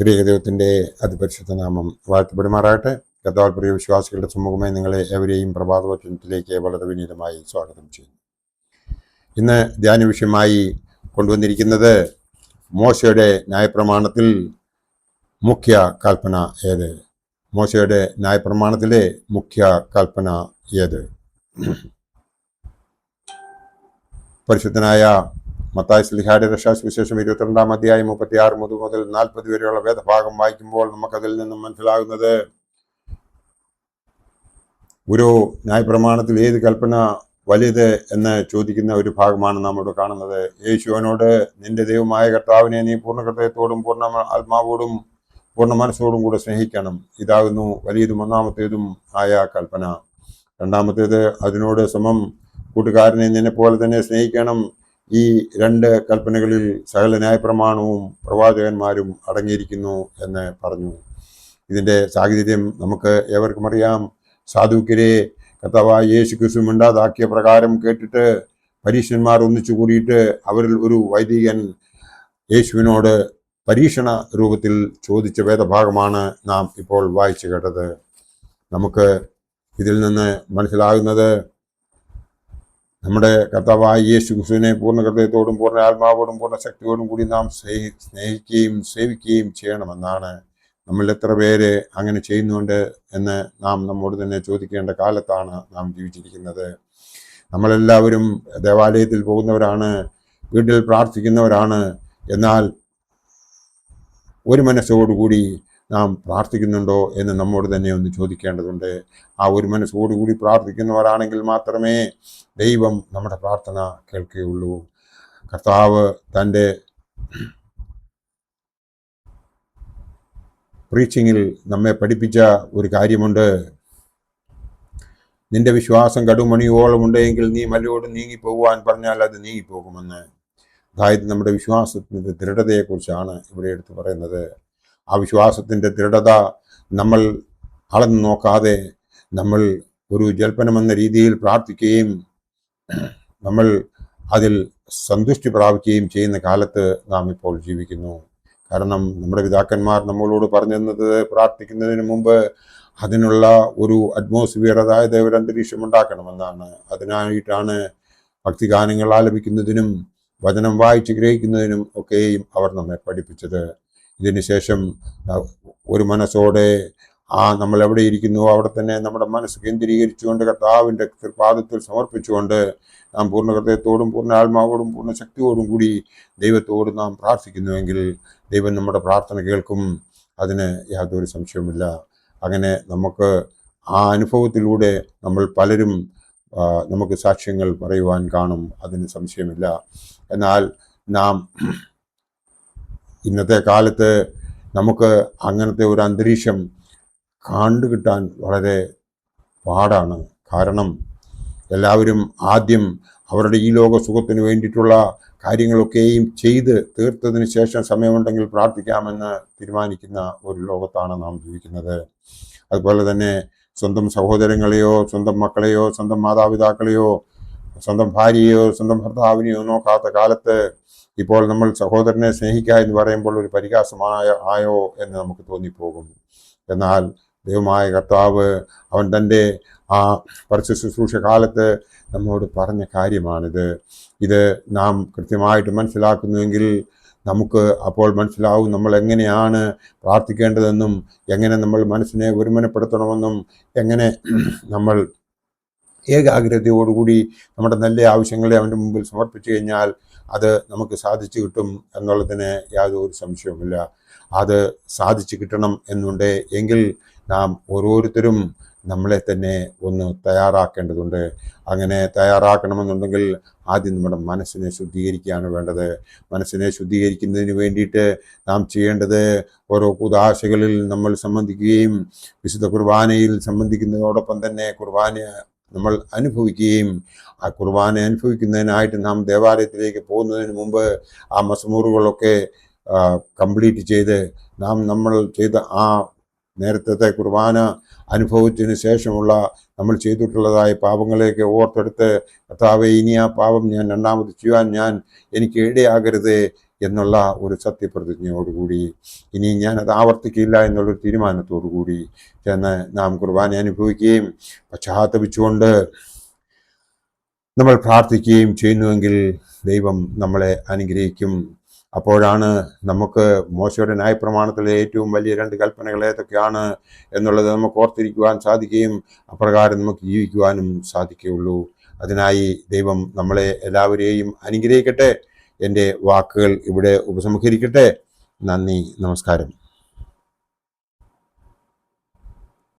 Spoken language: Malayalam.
ത്രിയേക ദൈവത്തിൻ്റെ അതിപരിശുദ്ധ നാമം വാഴ്ത്തപ്പെടുമാറാകട്ടെ. കർത്താവിൽ പ്രിയ വിശ്വാസികളുടെ സമൂഹമായി നിങ്ങളെ എവരെയും പ്രഭാതവചനത്തിലേക്ക് വളരെ വിനീതമായി സ്വാഗതം ചെയ്യുന്നു. ഇന്ന് ധ്യാന വിഷയമായി കൊണ്ടുവന്നിരിക്കുന്നത് മോശയുടെ ന്യായപ്രമാണത്തിൽ മുഖ്യ കൽപ്പന ഏത്? മോശയുടെ ന്യായപ്രമാണത്തിലെ മുഖ്യ കൽപ്പന ഏത്? പരിശുദ്ധനായ മത്തായി ശ്ലീഹായുടെ രക്ഷാസുവിശേഷം 22-ാം അധ്യായം 36 മുതൽ 40 വരെയുള്ള വേദഭാഗം വായിക്കുമ്പോൾ നമുക്കതിൽ നിന്നും മനസ്സിലാകുന്നത്, ഒരു ന്യായപ്രമാണത്തിൽ ഏത് കൽപ്പന വലുത് എന്ന് ചോദിക്കുന്ന ഒരു ഭാഗമാണ് നാം ഇവിടെ കാണുന്നത്. യേശുവിനോട് നിന്റെ ദൈവമായ കർത്താവിനെ നീ പൂർണ്ണ ഹൃദയത്തോടും പൂർണ്ണ ആത്മാവോടും പൂർണ്ണ മനസ്സോടും കൂടെ സ്നേഹിക്കണം. ഇതാകുന്നു വലിയതും ഒന്നാമത്തേതും ആയ കൽപ്പന. രണ്ടാമത്തേത് അതിനോട് സമം കൂട്ടുകാരനെ നിന്നെ പോലെ തന്നെ സ്നേഹിക്കണം. ഈ രണ്ട് കൽപ്പനകളിൽ സകല ന്യായപ്രമാണവും പ്രവാചകന്മാരും അടങ്ങിയിരിക്കുന്നു എന്ന് പറഞ്ഞു. ഇതിൻ്റെ സാഹചര്യം നമുക്ക് ഏവർക്കും അറിയാം. സാധുക്യരെ കർത്താവായ യേശു ക്രിസ്തു മിണ്ടാതാക്കിയ പ്രകാരം കേട്ടിട്ട് പരീക്ഷന്മാർ ഒന്നിച്ചു കൂടിയിട്ട് അവരിൽ ഒരു വൈദികൻ യേശുവിനോട് പരീക്ഷണ രൂപത്തിൽ ചോദിച്ച വേദഭാഗമാണ് നാം ഇപ്പോൾ വായിച്ചു കേട്ടത്. നമുക്ക് ഇതിൽ നിന്ന് മനസ്സിലാകുന്നത്, നമ്മുടെ കർത്താവായ യേശു ക്രിസ്തുവിനെ പൂർണ്ണ ഹൃദയത്തോടും പൂർണ്ണ ആത്മാവോടും പൂർണ്ണ ശക്തിയോടും കൂടി നാം സ്നേഹിക്കുകയും സേവിക്കുകയും ചെയ്യണമെന്നാണ്. നമ്മൾ എത്ര പേര് അങ്ങനെ ചെയ്യുന്നുണ്ട് എന്ന് നാം നമ്മോട് തന്നെ ചോദിക്കേണ്ട കാലത്താണ് നാം ജീവിച്ചിരിക്കുന്നത്. നമ്മളെല്ലാവരും ദേവാലയത്തിൽ പോകുന്നവരാണ്, വീട്ടിൽ പ്രാർത്ഥിക്കുന്നവരാണ്. എന്നാൽ ഒരു മനസ്സോടുകൂടി നാം പ്രാർത്ഥിക്കുന്നുണ്ടോ എന്ന് നമ്മോട് തന്നെ ഒന്ന് ചോദിക്കേണ്ടതുണ്ട്. ആ ഒരു മനസ്സോടുകൂടി പ്രാർത്ഥിക്കുന്നവരാണെങ്കിൽ മാത്രമേ ദൈവം നമ്മുടെ പ്രാർത്ഥന കേൾക്കുകയുള്ളൂ. കർത്താവ് തൻ്റെ പ്രീച്ചിങ്ങിൽ നമ്മെ പഠിപ്പിച്ച ഒരു കാര്യമുണ്ട്. നിന്റെ വിശ്വാസം കടുമണിയോളം ഉണ്ടെങ്കിൽ നീ മലയോട് നീങ്ങിപ്പോകുവാൻ പറഞ്ഞാൽ അത് നീങ്ങിപ്പോകുമെന്ന്. അതായത് നമ്മുടെ വിശ്വാസത്തിൻ്റെ ദൃഢതയെക്കുറിച്ചാണ് ഇവിടെ എടുത്തു പറയുന്നത്. ആ വിശ്വാസത്തിൻ്റെ ദൃഢത നമ്മൾ അളന്നു നോക്കാതെ നമ്മൾ ഒരു ജൽപ്പനമെന്ന രീതിയിൽ പ്രാർത്ഥിക്കുകയും നമ്മൾ അതിൽ സന്തുഷ്ടി പ്രാപിക്കുകയും ചെയ്യുന്ന കാലത്ത് നാം ഇപ്പോൾ ജീവിക്കുന്നു. കാരണം നമ്മുടെ പിതാക്കന്മാർ നമ്മളോട് പറഞ്ഞു തന്നത്, പ്രാർത്ഥിക്കുന്നതിന് മുമ്പ് അതിനുള്ള ഒരു അറ്റ്മോസ്ഫിയർ, അതായത് ഒരു അന്തരീക്ഷം ഉണ്ടാക്കണമെന്നാണ്. അതിനായിട്ടാണ് ഭക്തിഗാനങ്ങൾ ആലപിക്കുന്നതിനും വചനം വായിച്ച് ഗ്രഹിക്കുന്നതിനും ഒക്കെയും അവർ നമ്മെ പഠിപ്പിച്ചത്. ഇതിനുശേഷം ഒരു മനസ്സോടെ നമ്മൾ എവിടെ ഇരിക്കുന്നു അവിടെ തന്നെ നമ്മുടെ മനസ്സ് കേന്ദ്രീകരിച്ചുകൊണ്ട് കർത്താവിൻ്റെ പാദത്തിൽ സമർപ്പിച്ചുകൊണ്ട് നാം പൂർണ്ണ ഹൃദയത്തോടും പൂർണ്ണ ആത്മാവോടും പൂർണ്ണ ശക്തിയോടും കൂടി ദൈവത്തോട് നാം പ്രാർത്ഥിക്കുന്നുവെങ്കിൽ ദൈവം നമ്മുടെ പ്രാർത്ഥന കേൾക്കും. അതിന് യാതൊരു സംശയവുമില്ല. അങ്ങനെ നമുക്ക് ആ അനുഭവത്തിലൂടെ നമ്മൾ പലരും നമുക്ക് സാക്ഷ്യങ്ങൾ പറയുവാൻ കാണും, അതിന് സംശയമില്ല. എന്നാൽ നാം ഇന്നത്തെ കാലത്ത് നമുക്ക് അങ്ങനത്തെ ഒരു അന്തരീക്ഷം കണ്ടുകിട്ടാൻ വളരെ പാടാണ്. കാരണം എല്ലാവരും ആദ്യം അവരുടെ ഈ ലോക സുഖത്തിന് വേണ്ടിയിട്ടുള്ള കാര്യങ്ങളൊക്കെയും ചെയ്ത് തീർത്തതിന് ശേഷം സമയമുണ്ടെങ്കിൽ പ്രാർത്ഥിക്കാമെന്ന് തീരുമാനിക്കുന്ന ഒരു ലോകത്താണ് നാം ജീവിക്കുന്നത്. അതുപോലെ തന്നെ സ്വന്തം സഹോദരങ്ങളെയോ സ്വന്തം മക്കളെയോ സ്വന്തം മാതാപിതാക്കളെയോ സ്വന്തം ഭാര്യയെയോ സ്വന്തം ഭർത്താവിനെയോ നോക്കാത്ത കാലത്ത് ഇപ്പോൾ നമ്മൾ സഹോദരനെ സ്നേഹിക്കുക എന്ന് പറയുമ്പോൾ ഒരു പരിഹാസമായോ എന്ന് നമുക്ക് തോന്നിപ്പോകും. എന്നാൽ ദൈവമായ കർത്താവ് അവൻ തൻ്റെ ആ പരസ്യ ശുശ്രൂഷ കാലത്ത് നമ്മോട് പറഞ്ഞ കാര്യമാണിത്. ഇത് നാം കൃത്യമായിട്ട് മനസ്സിലാക്കുന്നുവെങ്കിൽ നമുക്ക് അപ്പോൾ മനസ്സിലാവും നമ്മൾ എങ്ങനെയാണ് പ്രാർത്ഥിക്കേണ്ടതെന്നും എങ്ങനെ നമ്മൾ മനസ്സിനെ ഒരുമനപ്പെടുത്തണമെന്നും എങ്ങനെ നമ്മൾ ഏകാഗ്രതയോടുകൂടി നമ്മുടെ നല്ല ആവശ്യങ്ങളെ അവൻ്റെ മുമ്പിൽ സമർപ്പിച്ചു കഴിഞ്ഞാൽ അത് നമുക്ക് സാധിച്ചു കിട്ടും എന്നുള്ളതിന് യാതൊരു സംശയവുമില്ല. അത് സാധിച്ചു കിട്ടണം എന്നുണ്ട് എങ്കിൽ നാം ഓരോരുത്തരും നമ്മളെ തന്നെ ഒന്ന് തയ്യാറാക്കേണ്ടതുണ്ട്. അങ്ങനെ തയ്യാറാക്കണമെന്നുണ്ടെങ്കിൽ ആദ്യം നമ്മുടെ മനസ്സിനെ ശുദ്ധീകരിക്കുകയാണ് വേണ്ടത്. മനസ്സിനെ ശുദ്ധീകരിക്കുന്നതിന് വേണ്ടിയിട്ട് നാം ചെയ്യേണ്ടത് ഓരോ കൂദാശകളിൽ നമ്മൾ സംബന്ധിക്കുകയും വിശുദ്ധ കുർബാനയിൽ സംബന്ധിക്കുന്നതോടൊപ്പം തന്നെ കുർബാന നമ്മൾ അനുഭവിക്കുകയും ആ കുർബാന അനുഭവിക്കുന്നതിനായിട്ട് നാം ദേവാലയത്തിലേക്ക് പോകുന്നതിന് മുമ്പ് ആ മസ്മൂറുകളൊക്കെ കംപ്ലീറ്റ് ചെയ്ത് നമ്മൾ ചെയ്ത ആ നേരത്തെ കുർബാന അനുഭവത്തിന് ശേഷമുള്ള നമ്മൾ ചെയ്തിട്ടുള്ളതായ പാപങ്ങളെയൊക്കെ ഓർത്തെടുത്ത്, കർത്താവേ, ഇനി ആ പാപം ഞാൻ രണ്ടാമത് ചെയ്യാൻ എനിക്ക് ഇടയാകരുത് എന്നുള്ള ഒരു സത്യപ്രതിജ്ഞയോടുകൂടി ഇനി ഞാനത് ആവർത്തിക്കില്ല എന്നുള്ളൊരു തീരുമാനത്തോടു കൂടി ചെന്ന് നാം കുർബാന അനുഭവിക്കുകയും പശ്ചാത്തപിച്ചുകൊണ്ട് നമ്മൾ പ്രാർത്ഥിക്കുകയും ചെയ്യുന്നുവെങ്കിൽ ദൈവം നമ്മളെ അനുഗ്രഹിക്കും. അപ്പോഴാണ് നമുക്ക് മോശയുടെ ന്യായപ്രമാണത്തിലെ ഏറ്റവും വലിയ 2 കൽപ്പനകൾ ഏതൊക്കെയാണ് എന്നുള്ളത് നമുക്ക് ഓർത്തിരിക്കുവാൻ സാധിക്കുകയും അപ്രകാരം നമുക്ക് ജീവിക്കുവാനും സാധിക്കുകയുള്ളൂ. അതിനായി ദൈവം നമ്മളെ എല്ലാവരെയും അനുഗ്രഹിക്കട്ടെ. എൻ്റെ വാക്കുകൾ ഇവിടെ ഉപസംഹരിക്കട്ടെ. നന്ദി, നമസ്കാരം.